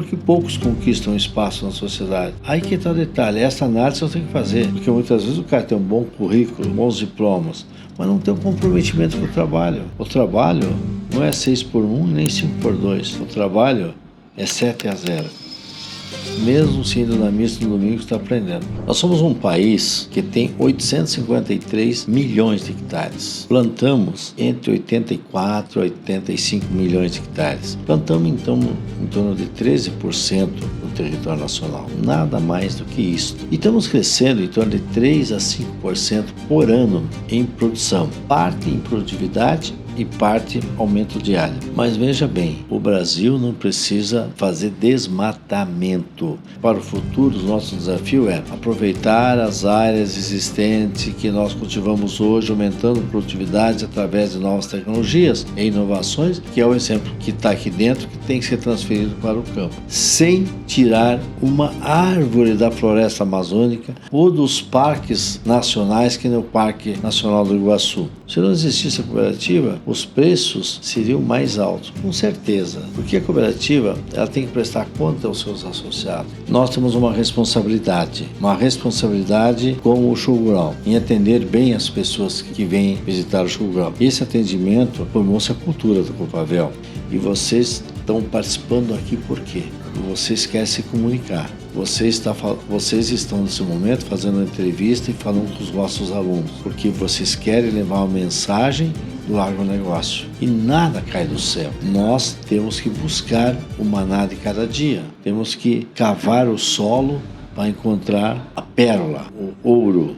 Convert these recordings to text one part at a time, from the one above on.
porque poucos conquistam espaço na sociedade. Aí que está o detalhe, essa análise eu tenho que fazer, porque muitas vezes o cara tem um bom currículo, bons diplomas, mas não tem um comprometimento com o trabalho. O trabalho não é 6x1 nem 5x2, o trabalho é 7-0. Mesmo se indo na missa no domingo, está aprendendo. Nós somos um país que tem 853 milhões de hectares. Plantamos entre 84 e 85 milhões de hectares. Plantamos, então, em torno de 13% do território nacional. Nada mais do que isso. E estamos crescendo em torno de 3 a 5% por ano em produção. Parte em produtividade e parte aumento diário. Mas veja bem, o Brasil não precisa fazer desmatamento. Para o futuro, o nosso desafio é aproveitar as áreas existentes que nós cultivamos hoje, aumentando produtividade através de novas tecnologias e inovações, que é o exemplo que está aqui dentro, que tem que ser transferido para o campo, sem tirar uma árvore da floresta amazônica ou dos parques nacionais, que nem o Parque Nacional do Iguaçu. Se não existisse a cooperativa, os preços seriam mais altos, com certeza, porque a cooperativa ela tem que prestar conta aos seus associados. Nós temos uma responsabilidade com o show rural, em atender bem as pessoas que vêm visitar o show rural. Esse atendimento formou-se a cultura do Copavel, e vocês estão participando aqui por quê? Vocês querem se comunicar. Vocês estão nesse momento fazendo uma entrevista e falando com os nossos alunos, porque vocês querem levar uma mensagem do agronegócio. E nada cai do céu. Nós temos que buscar o maná de cada dia. Temos que cavar o solo para encontrar a pérola, o ouro.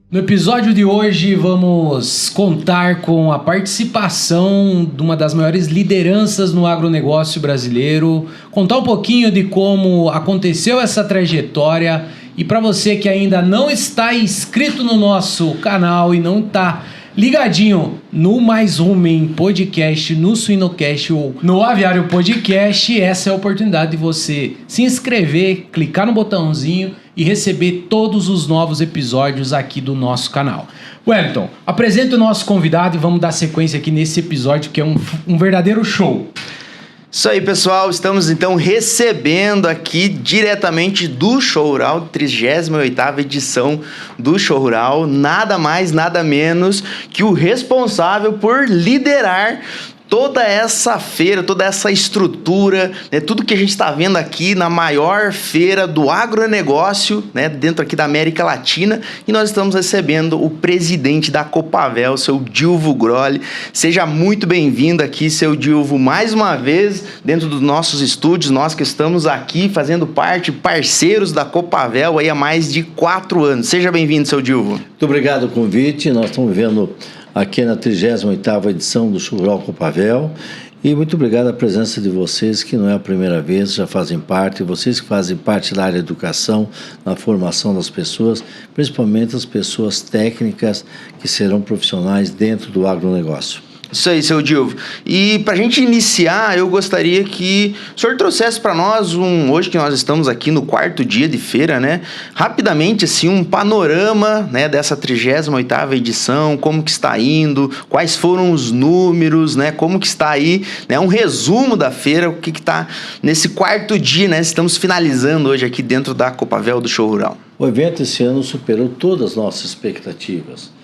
No episódio de hoje vamos contar com a participação de uma das maiores lideranças no agronegócio brasileiro, contar um pouquinho de como aconteceu essa trajetória, e para você que ainda não está inscrito no nosso canal e não está ligadinho no Mais Rumen Podcast, no Suinocast ou no Aviário Podcast, essa é a oportunidade de você se inscrever, clicar no botãozinho e receber todos os novos episódios aqui do nosso canal. Wellington, apresenta o nosso convidado e vamos dar sequência aqui nesse episódio que é um verdadeiro show. Isso aí, pessoal, estamos então recebendo aqui diretamente do Show Rural, 38ª edição do Show Rural, nada mais, nada menos que o responsável por liderar toda essa feira, toda essa estrutura, né, tudo que a gente está vendo aqui na maior feira do agronegócio, né, dentro aqui da América Latina, e nós estamos recebendo o presidente da Copavel, seu Dilvo Grolli. Seja muito bem-vindo aqui, seu Dilvo, mais uma vez dentro dos nossos estúdios, nós que estamos aqui fazendo parte, parceiros da Copavel aí há mais de 4 anos. Seja bem-vindo, seu Dilvo. Muito obrigado pelo convite. Nós estamos vendo aqui na 38ª edição do Show Rural Copavel, e muito obrigado à presença de vocês, que não é a primeira vez, já fazem parte, vocês que fazem parte da área de educação, na formação das pessoas, principalmente as pessoas técnicas que serão profissionais dentro do agronegócio. Isso aí, seu Dilvo. E para a gente iniciar, eu gostaria que o senhor trouxesse para nós, hoje que nós estamos aqui no 4º dia de feira, né? Rapidamente, assim, um panorama, né, dessa 38ª edição, como que está indo, quais foram os números, né? Como que está aí, né? Um resumo da feira, o que está nesse 4º dia, né? Estamos finalizando hoje aqui dentro da Copavel do Show Rural. O evento esse ano superou todas as nossas expectativas.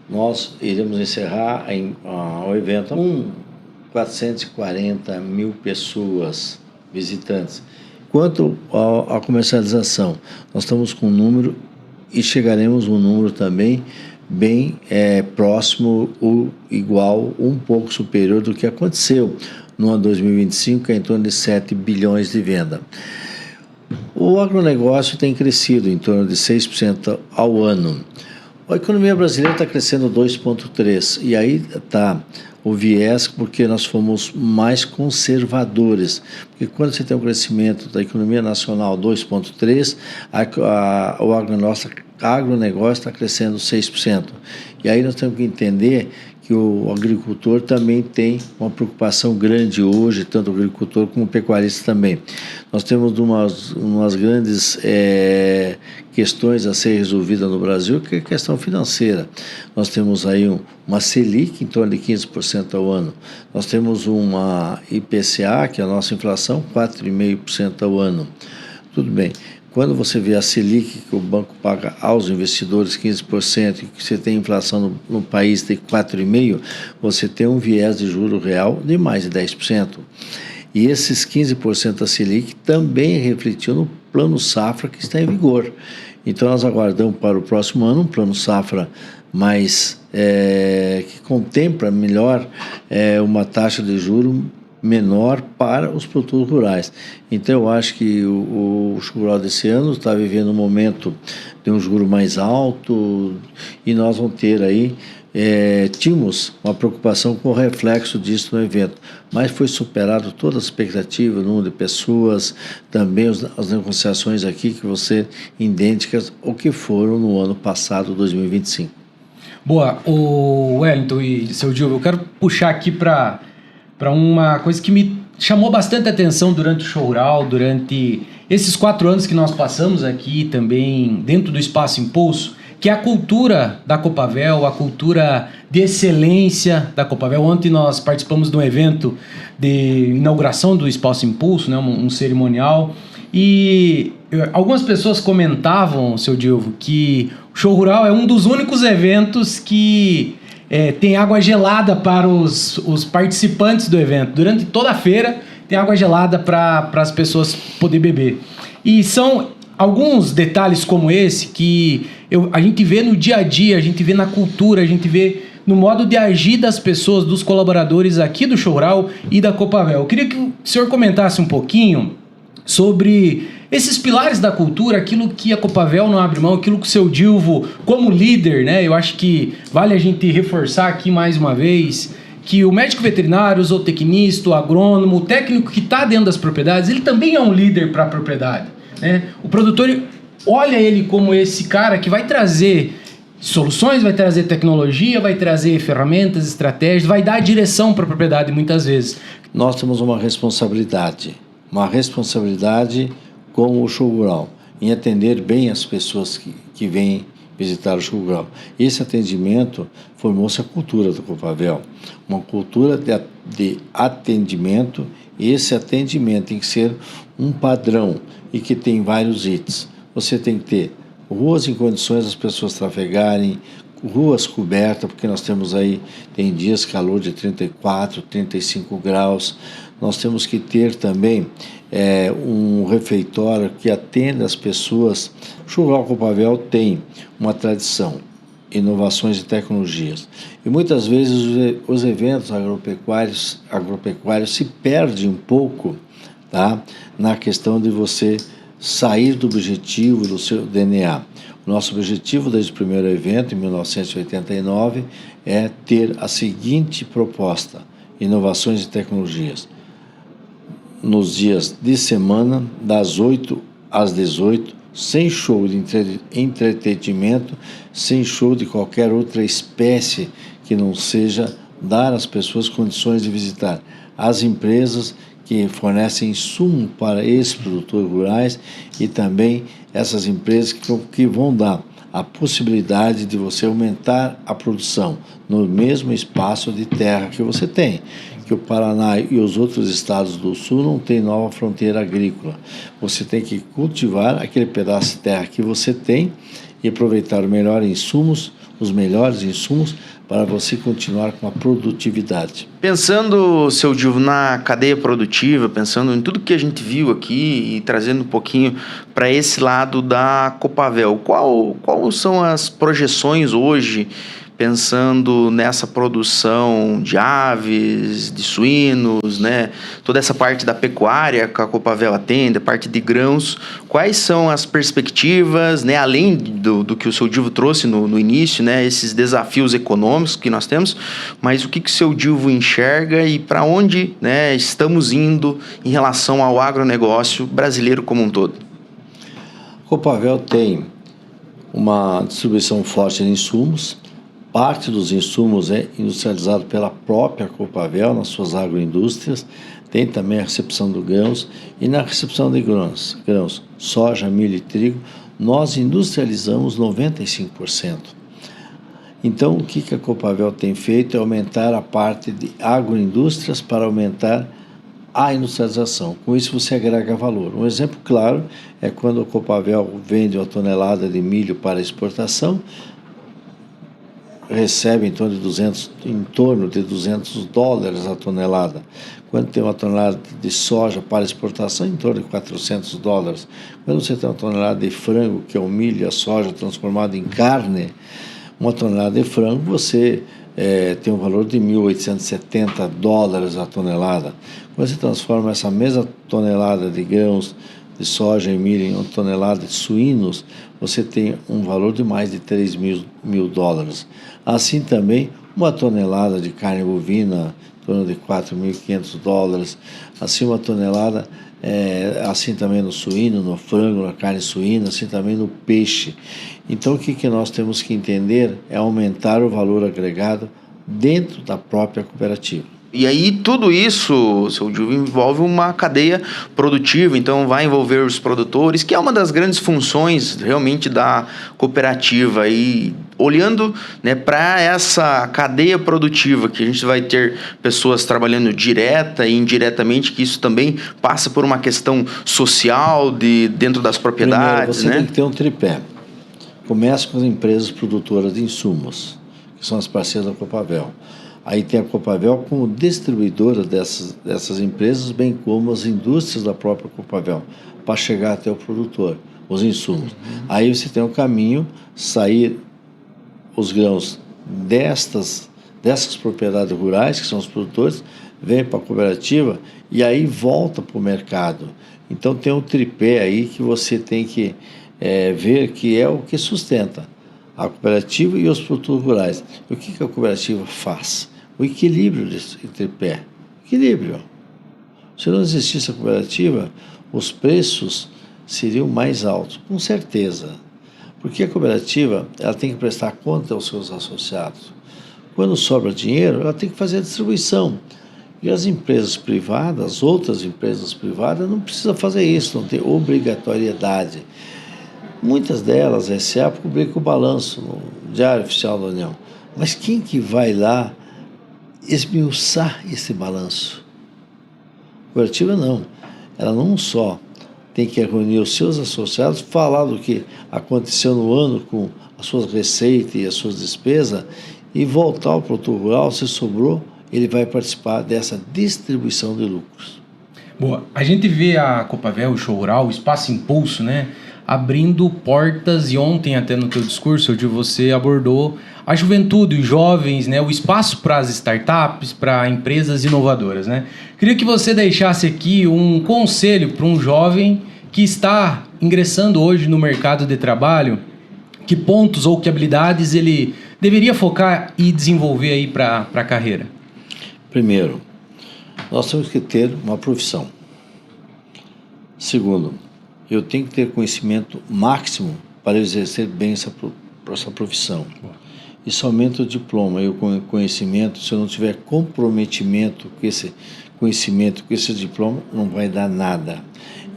Nós iremos encerrar o evento com 440 mil pessoas visitantes. Quanto à comercialização, nós estamos com um número e chegaremos um número também bem próximo ou igual, um pouco superior do que aconteceu no ano 2025, que é em torno de 7 bilhões de venda. O agronegócio tem crescido em torno de 6% ao ano. A economia brasileira está crescendo 2,3%, e aí está o viés porque nós fomos mais conservadores, porque quando você tem um crescimento da economia nacional 2,3%, o agronegócio está crescendo 6%. E aí nós temos que entender que o agricultor também tem uma preocupação grande hoje, tanto o agricultor como o pecuarista também. Nós temos umas grandes questões a ser resolvidas no Brasil, que é a questão financeira. Nós temos aí uma Selic em torno de 15% ao ano. Nós temos uma IPCA, que é a nossa inflação, 4,5% ao ano. Tudo bem. Quando você vê a Selic, que o banco paga aos investidores 15%, e que você tem inflação no país de 4,5%, você tem um viés de juro real de mais de 10%. E esses 15% da Selic também refletiu no plano safra que está em vigor. Então nós aguardamos para o próximo ano um plano safra mais que contempla melhor uma taxa de juros menor para os produtores rurais. Então eu acho que o rural desse ano está vivendo um momento de um juro mais alto e nós vamos ter aí, tínhamos uma preocupação com o reflexo disso no evento, mas foi superado toda a expectativa, o número de pessoas, também as negociações aqui que vão ser idênticas ao que foram no ano passado, 2025. Boa, o Wellington e seu Gil, eu quero puxar aqui para uma coisa que me chamou bastante atenção durante o Show Rural, durante esses 4 anos que nós passamos aqui também dentro do Espaço Impulso, que é a cultura da Copavel, a cultura de excelência da Copavel. Ontem nós participamos de um evento de inauguração do Espaço Impulso, né, um cerimonial, e algumas pessoas comentavam, seu Dilvo, que o Show Rural é um dos únicos eventos que tem água gelada para os participantes do evento. Durante toda a feira tem água gelada para as pessoas poderem beber. E são alguns detalhes como esse que a gente vê no dia a dia, a gente vê na cultura, a gente vê no modo de agir das pessoas, dos colaboradores aqui do Show Rural e da Copavel. Eu queria que o senhor comentasse um pouquinho sobre esses pilares da cultura, aquilo que a Copavel não abre mão, aquilo que o seu Dilvo, como líder, né? Eu acho que vale a gente reforçar aqui mais uma vez que o médico veterinário, o zootecnista, o agrônomo, o técnico que está dentro das propriedades, ele também é um líder para a propriedade, né? O produtor olha ele como esse cara que vai trazer soluções, vai trazer tecnologia, vai trazer ferramentas, estratégias, vai dar direção para a propriedade muitas vezes. Nós temos uma responsabilidade com o Show Rural, em atender bem as pessoas que vêm visitar o Show Rural. Esse atendimento formou-se a cultura do Copavel, uma cultura de atendimento. Esse atendimento tem que ser um padrão e que tem vários itens. Você tem que ter ruas em condições das pessoas trafegarem, ruas cobertas, porque nós temos aí, tem dias calor de 34, 35 graus. Nós temos que ter também um refeitório que atenda as pessoas. O Show Rural Copavel tem uma tradição, inovações e tecnologias. E muitas vezes os eventos agropecuários se perdem um pouco, tá? Na questão de você sair do objetivo do seu DNA. O nosso objetivo desde o primeiro evento, em 1989, é ter a seguinte proposta: inovações e tecnologias. Nos dias de semana, das 8 às 18, sem show de entretenimento, sem show de qualquer outra espécie que não seja dar às pessoas condições de visitar as empresas que fornecem insumo para esses produtores rurais e também essas empresas que vão dar a possibilidade de você aumentar a produção no mesmo espaço de terra que você tem, que o Paraná e os outros estados do sul não têm nova fronteira agrícola. Você tem que cultivar aquele pedaço de terra que você tem e aproveitar os melhores insumos para você continuar com a produtividade. Pensando, seu Dilvo, na cadeia produtiva, pensando em tudo que a gente viu aqui e trazendo um pouquinho para esse lado da Copavel, quais são as projeções hoje, pensando nessa produção de aves, de suínos, né? Toda essa parte da pecuária que a Copavel atende, a parte de grãos, quais são as perspectivas, né? Além do que o seu Dilvo trouxe no início, né? Esses desafios econômicos que nós temos, mas o que o seu Dilvo enxerga e para onde, né, estamos indo em relação ao agronegócio brasileiro como um todo? A Copavel tem uma distribuição forte de insumos Parte dos insumos é industrializado pela própria Copavel nas suas agroindústrias. Tem também a recepção do grãos, e na recepção de grãos, soja, milho e trigo, nós industrializamos 95%. Então, o que a Copavel tem feito é aumentar a parte de agroindústrias para aumentar a industrialização. Com isso, você agrega valor. Um exemplo claro é quando a Copavel vende uma tonelada de milho para exportação, recebe em torno de $200 a tonelada. Quando tem uma tonelada de soja para exportação, em torno de $400. Quando você tem uma tonelada de frango, que é o milho e a soja transformado em carne, uma tonelada de frango, você tem um valor de $1.870 a tonelada. Quando você transforma essa mesma tonelada de grãos, de soja e milho em uma tonelada de suínos, você tem um valor de mais de $3.000. Assim também, uma tonelada de carne bovina, em torno de $4.500. Assim, uma tonelada, assim também no suíno, no frango, na carne suína, assim também no peixe. Então, o que nós temos que entender é aumentar o valor agregado dentro da própria cooperativa. E aí tudo isso, seu Gilvio, envolve uma cadeia produtiva, então vai envolver os produtores, que é uma das grandes funções realmente da cooperativa. E olhando, né, para essa cadeia produtiva, que a gente vai ter pessoas trabalhando direta e indiretamente, que isso também passa por uma questão social dentro das propriedades. Primeiro, você né? tem que ter um tripé. Começa com as empresas produtoras de insumos, que são as parceiras da Copavel. Aí tem a Copavel como distribuidora dessas empresas, bem como as indústrias da própria Copavel, para chegar até o produtor, os insumos. Aí você tem um caminho, sair os grãos dessas propriedades rurais, que são os produtores, vem para a cooperativa e aí volta para o mercado. Então tem um tripé aí que você tem que ver que é o que sustenta a cooperativa e os produtores rurais. E o que a cooperativa faz? O equilíbrio desse tripé. Equilíbrio. Se não existisse a cooperativa, os preços seriam mais altos, com certeza. Porque a cooperativa ela tem que prestar conta aos seus associados. Quando sobra dinheiro, ela tem que fazer a distribuição. E as empresas privadas, outras empresas privadas, não precisam fazer isso, não tem obrigatoriedade. Muitas delas, essa época, publicam o balanço no Diário Oficial da União. Mas quem que vai lá esmiuçar esse balanço? A cooperativa não. Ela não só tem que reunir os seus associados, falar do que aconteceu no ano com as suas receitas e as suas despesas e voltar ao produtor rural, se sobrou, ele vai participar dessa distribuição de lucros. Boa. A gente vê a Copavel, o Show Rural, o Espaço Impulso, né, abrindo portas, e ontem até no teu discurso, onde você abordou a juventude, os jovens, né, o espaço para as startups, para empresas inovadoras, né? Queria que você deixasse aqui um conselho para um jovem que está ingressando hoje no mercado de trabalho, que pontos ou que habilidades ele deveria focar e desenvolver aí para a carreira. Primeiro, nós temos que ter uma profissão. Segundo, eu tenho que ter conhecimento máximo para exercer bem essa profissão. E somente o diploma e o conhecimento, se eu não tiver comprometimento com esse conhecimento, com esse diploma, não vai dar nada.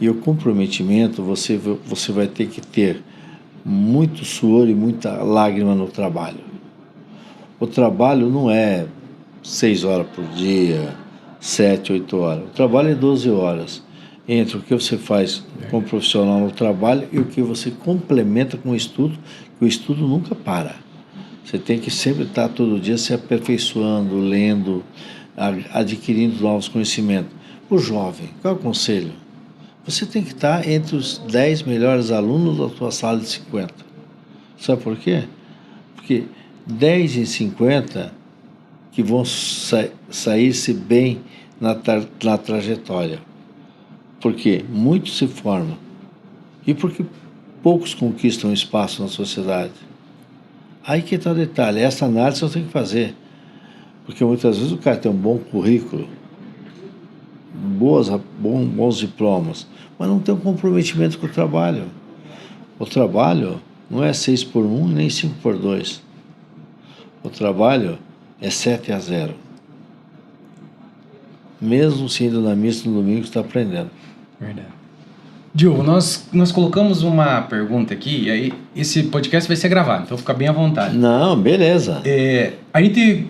E o comprometimento, você vai ter que ter muito suor e muita lágrima no trabalho. O trabalho não é 6 horas por dia, 7, 8 horas. O trabalho é 12 horas. Entre o que você faz como profissional no trabalho e o que você complementa com o estudo, que o estudo nunca para. Você tem que sempre estar todo dia se aperfeiçoando, lendo, adquirindo novos conhecimentos. O jovem, qual é o conselho? Você tem que estar entre os 10 melhores alunos da sua sala de 50. Sabe por quê? Porque 10 em 50 que vão sair-se bem na trajetória. Porque muitos se formam e porque poucos conquistam espaço na sociedade. Aí que está o detalhe, essa análise eu tenho que fazer. Porque muitas vezes o cara tem um bom currículo, bons diplomas, mas não tem um comprometimento com o trabalho. O trabalho não é 6 por 1 nem 5 por 2. O trabalho é 7-0. Mesmo se indo na missa no domingo, você está aprendendo. Verdade. Diogo, nós colocamos uma pergunta aqui, e aí esse podcast vai ser gravado, então fica bem à vontade. Não, beleza. A gente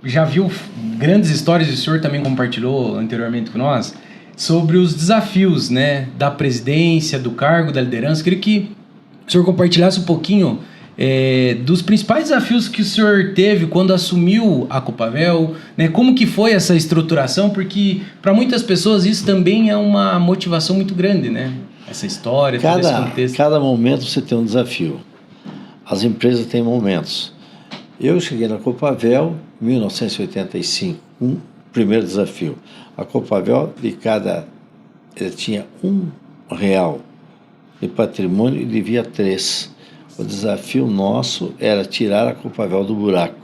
já viu grandes histórias, e o senhor também compartilhou anteriormente com nós, sobre os desafios, né, da presidência, do cargo, da liderança. Queria que o senhor compartilhasse um pouquinho dos principais desafios que o senhor teve quando assumiu a Copavel, né? Como que foi essa estruturação, porque para muitas pessoas isso também é uma motivação muito grande, né? Essa história, todo esse contexto. Cada momento você tem um desafio. As empresas têm momentos. Eu cheguei na Copavel em 1985, um primeiro desafio. A Copavel, ela tinha R$1 de patrimônio e devia 3. O desafio nosso era tirar a Copavel do buraco,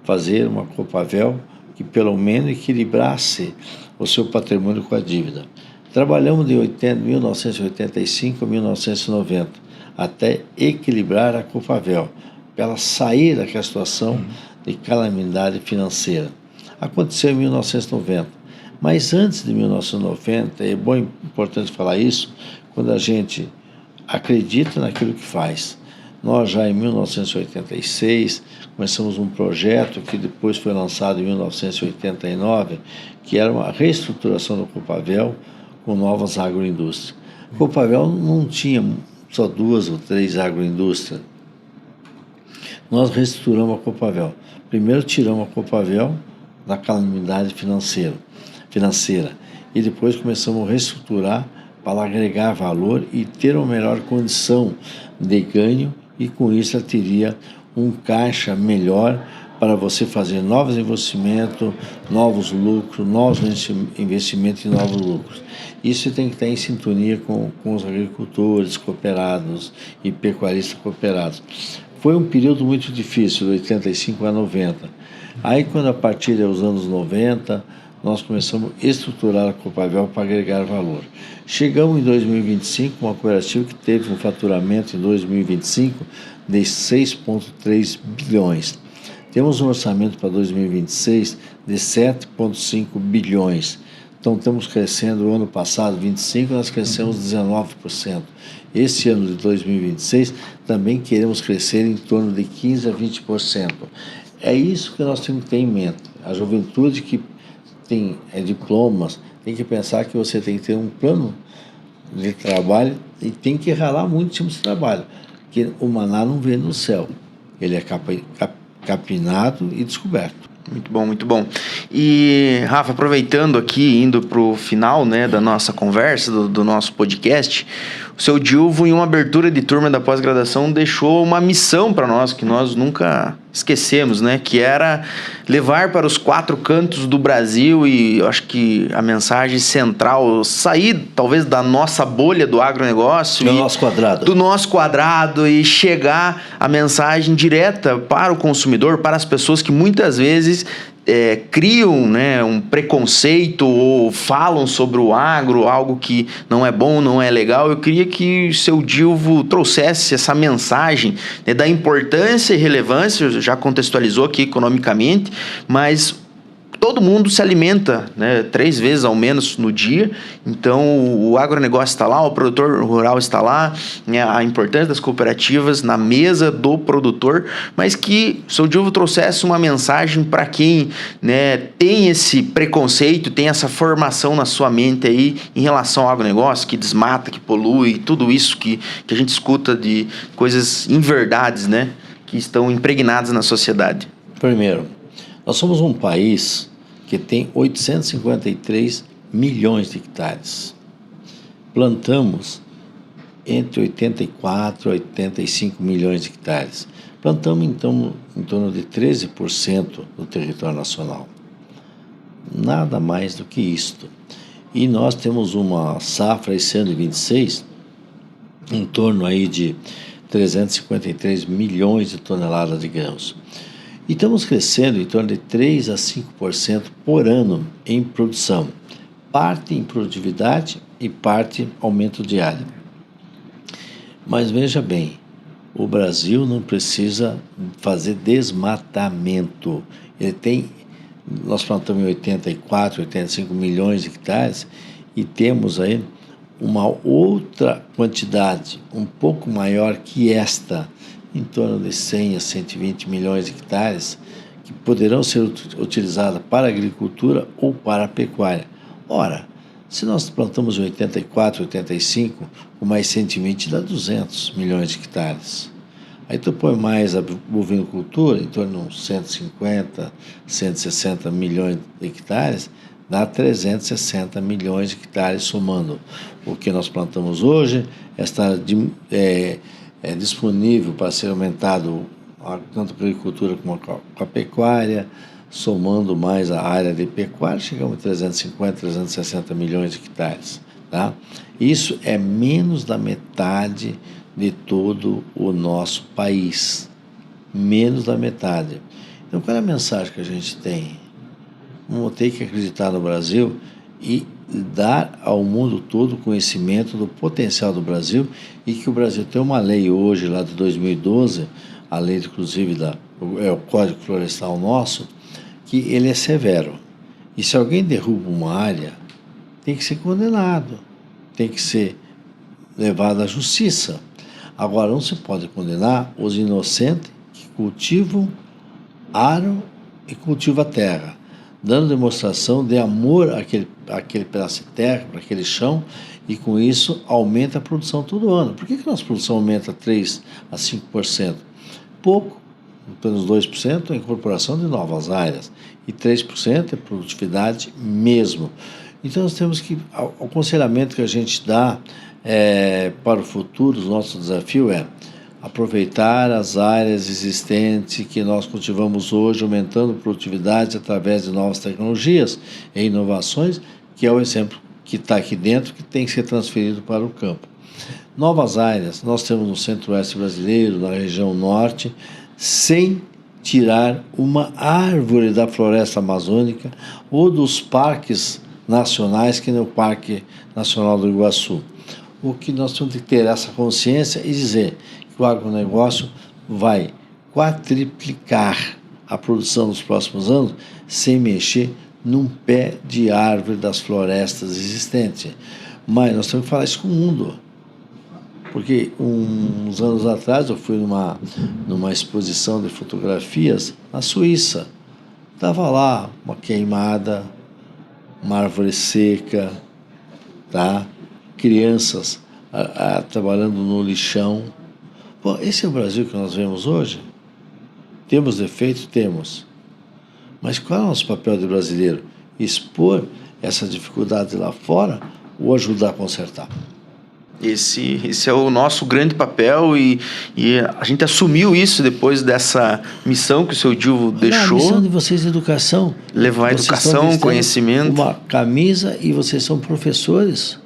fazer uma Copavel que pelo menos equilibrasse o seu patrimônio com a dívida. Trabalhamos de 1985 a 1990 até equilibrar a Copavel, para ela sair daquela situação de calamidade financeira. Aconteceu em 1990, mas antes de 1990, é importante falar isso, quando a gente acredita naquilo que faz. Nós já em 1986 começamos um projeto que depois foi lançado em 1989, que era uma reestruturação da Copavel com novas agroindústrias. A Copavel não tinha só 2 ou 3 agroindústrias. Nós reestruturamos a Copavel. Primeiro tiramos a Copavel da calamidade financeira e depois começamos a reestruturar para agregar valor e ter uma melhor condição de ganho, e com isso ela teria um caixa melhor para você fazer novos investimentos, novos lucros, novos investimentos e novos lucros. Isso tem que estar em sintonia com os agricultores cooperados e pecuaristas cooperados. Foi um período muito difícil, de 85 a 90. Aí, quando a partir dos anos 90, nós começamos a estruturar a Copavel para agregar valor. Chegamos em 2025 com uma cooperativa que teve um faturamento em 2025 de 6,3 bilhões. Temos um orçamento para 2026 de 7,5 bilhões. Então, estamos crescendo. O ano passado, 25, nós crescemos 19%. Esse ano de 2026, também queremos crescer em torno de 15% a 20%. É isso que nós temos que ter em mente. A juventude que tem diplomas, tem que pensar que você tem que ter um plano de trabalho e tem que ralar muito em cima desse trabalho, porque o maná não vem no céu, ele é capinado e descoberto. Muito bom, muito bom. E, Rafa, aproveitando aqui, indo para o final, né, da nossa conversa, do nosso podcast, o seu Dilvo, em uma abertura de turma da pós-graduação, deixou uma missão para nós, que nós nunca esquecemos, né, que era levar para os 4 cantos do Brasil, e eu acho que a mensagem central, sair talvez da nossa bolha do agronegócio, do nosso quadrado, e chegar a mensagem direta para o consumidor, para as pessoas que muitas vezes criam, né, um preconceito ou falam sobre o agro, algo que não é bom, não é legal. Eu queria que o seu Dilvo trouxesse essa mensagem, né, da importância e relevância, já contextualizou aqui economicamente, mas todo mundo se alimenta, né, 3 vezes ao menos no dia, então o agronegócio está lá, o produtor rural está lá, né, a importância das cooperativas na mesa do produtor, mas que o seu Dilvo trouxesse uma mensagem para quem, né, tem esse preconceito, tem essa formação na sua mente aí em relação ao agronegócio, que desmata, que polui, tudo isso que a gente escuta de coisas inverdades, né, que estão impregnadas na sociedade. Primeiro, nós somos um país que tem 853 milhões de hectares. Plantamos entre 84 e 85 milhões de hectares. Plantamos, então, em torno de 13% do território nacional. Nada mais do que isto. E nós temos uma safra esse ano de 26, em torno aí de 353 milhões de toneladas de grãos. E estamos crescendo em torno de 3 a 5% por ano em produção. Parte em produtividade e parte aumento diário. Mas veja bem, O Brasil não precisa fazer desmatamento. Nós plantamos em 84, 85 milhões de hectares e temos aí uma outra quantidade, um pouco maior que esta, em torno de 100 a 120 milhões de hectares, que poderão ser utilizadas para a agricultura ou para a pecuária. Ora, se nós plantamos em 84, 85, com mais 120 dá 200 milhões de hectares. Aí tu põe mais a bovinocultura, em torno de 150, 160 milhões de hectares, dá 360 milhões de hectares somando. O que nós plantamos hoje está disponível para ser aumentado tanto a agricultura como a pecuária, somando mais a área de pecuária, chegamos a 350, 360 milhões de hectares. Tá? Isso é menos da metade de todo o nosso país. Menos da metade. Então, qual é a mensagem que a gente tem? Vamos ter que acreditar no Brasil e dar ao mundo todo conhecimento do potencial do Brasil, e que o Brasil tem uma lei hoje, lá de 2012, a lei inclusive o Código Florestal nosso, que ele é severo. E se alguém derruba uma área, tem que ser condenado, tem que ser levado à justiça. Agora, não se pode condenar os inocentes que cultivam, aram e cultivam a terra, dando demonstração de amor àquele pedaço de terra, para aquele chão, e com isso aumenta a produção todo ano. Por que a nossa produção aumenta 3 a 5%? Pouco, apenas 2% é a incorporação de novas áreas, e 3% é produtividade mesmo. Então nós temos que, o aconselhamento que a gente dá para o futuro, o nosso desafio é aproveitar as áreas existentes que nós cultivamos hoje, aumentando a produtividade através de novas tecnologias e inovações, que é o exemplo que está aqui dentro, que tem que ser transferido para o campo. Novas áreas, nós temos no centro-oeste brasileiro, na região norte, sem tirar uma árvore da floresta amazônica ou dos parques nacionais, que nem o Parque Nacional do Iguaçu. O que nós temos que ter essa consciência e dizer que o agronegócio vai quadriplicar a produção nos próximos anos sem mexer num pé de árvore das florestas existentes. Mas nós temos que falar isso com o mundo. Porque uns anos atrás eu fui numa exposição de fotografias na Suíça. Estava lá uma queimada, uma árvore seca, tá? Crianças trabalhando no lixão. Bom, esse é o Brasil que nós vemos hoje? Temos defeitos? Temos. Mas qual é o nosso papel de brasileiro? Expor essa dificuldade lá fora ou ajudar a consertar? Esse é o nosso grande papel e a gente assumiu isso depois dessa missão que o seu Dilvo deixou. A missão de vocês é educação. Levar educação, conhecimento. Uma camisa, e vocês são professores,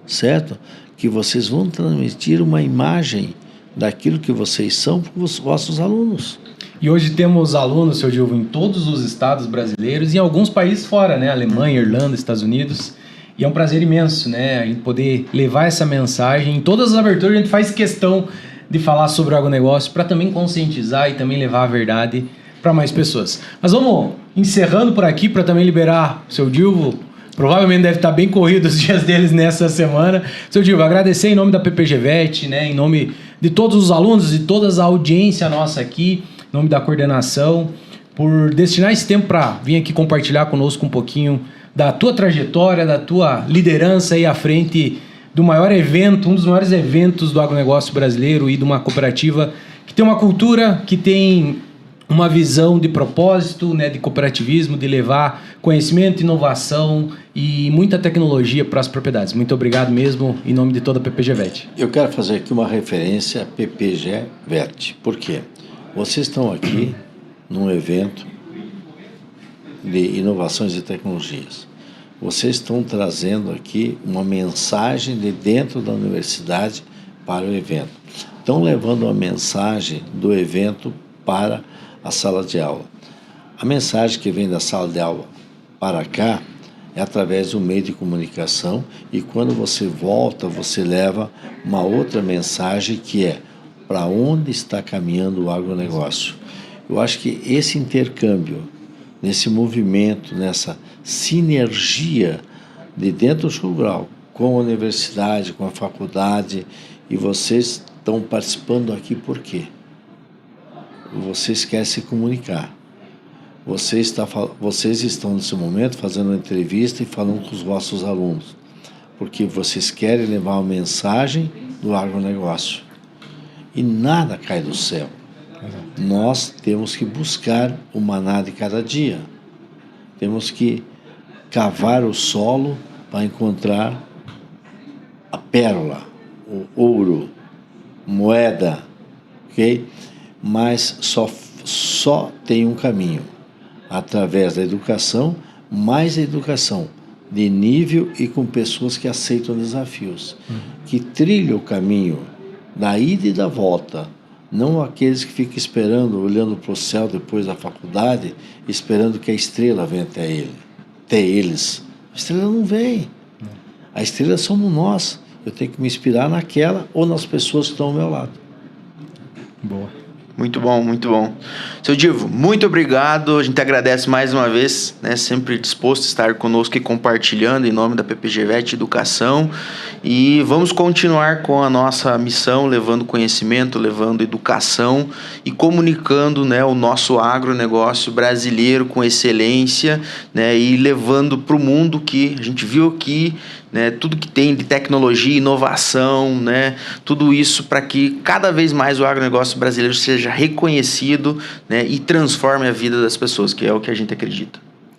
certo? Que vocês vão transmitir uma imagem daquilo que vocês são para os vossos alunos. E hoje temos alunos, seu Dilvo, em todos os estados brasileiros e em alguns países fora, né? Alemanha, Irlanda, Estados Unidos. E é um prazer imenso, né? A gente poder levar essa mensagem. Em todas as aberturas a gente faz questão de falar sobre o agronegócio para também conscientizar e também levar a verdade para mais pessoas. Mas vamos encerrando por aqui para também liberar o seu Dilvo. Provavelmente deve estar bem corrido os dias deles nessa semana. Seu Dilvo, agradecer em nome da PPG-VET, né? Em nome de todos os alunos e toda a audiência nossa aqui, em nome da coordenação, por destinar esse tempo para vir aqui compartilhar conosco um pouquinho da tua trajetória, da tua liderança aí à frente do maior evento, um dos maiores eventos do agronegócio brasileiro e de uma cooperativa que tem uma cultura, que tem uma visão de propósito, né, de cooperativismo, de levar conhecimento, inovação e muita tecnologia para as propriedades. Muito obrigado mesmo, em nome de toda a PPG-VET. Eu quero fazer aqui uma referência à PPG-VET. Por quê? Vocês estão aqui num evento de inovações e tecnologias. Vocês estão trazendo aqui uma mensagem de dentro da universidade para o evento. Estão levando uma mensagem do evento para a sala de aula. A mensagem que vem da sala de aula para cá é através do meio de comunicação, e quando você volta, você leva uma outra mensagem, que é para onde está caminhando o agronegócio. Eu acho que esse intercâmbio, nesse movimento, nessa sinergia de dentro do Show Rural, com a universidade, com a faculdade, e vocês estão participando aqui por quê? Vocês querem se comunicar. Vocês estão nesse momento fazendo uma entrevista e falando com os vossos alunos, porque vocês querem levar uma mensagem do agronegócio. E nada cai do céu. Nós temos que buscar o maná de cada dia. Temos que cavar o solo para encontrar a pérola, o ouro, moeda, ok? Mas só tem um caminho, através da educação, mais a educação de nível e com pessoas que aceitam desafios, que trilham o caminho da ida e da volta, não aqueles que ficam esperando, olhando para o céu depois da faculdade, esperando que a estrela venha até eles. A estrela não vem. A estrela somos nós. Eu tenho que me inspirar naquela ou nas pessoas que estão ao meu lado. Boa. Muito bom, muito bom. Seu Divo, muito obrigado. A gente agradece mais uma vez, né? Sempre disposto a estar conosco e compartilhando em nome da PPG-VET Educação. E vamos continuar com a nossa missão, levando conhecimento, levando educação e comunicando, né, o nosso agronegócio brasileiro com excelência, né, e levando para o mundo que a gente viu aqui, né, tudo que tem de tecnologia, inovação, né, tudo isso para que cada vez mais o agronegócio brasileiro seja reconhecido, né, e transforme a vida das pessoas, que é o que a gente acredita.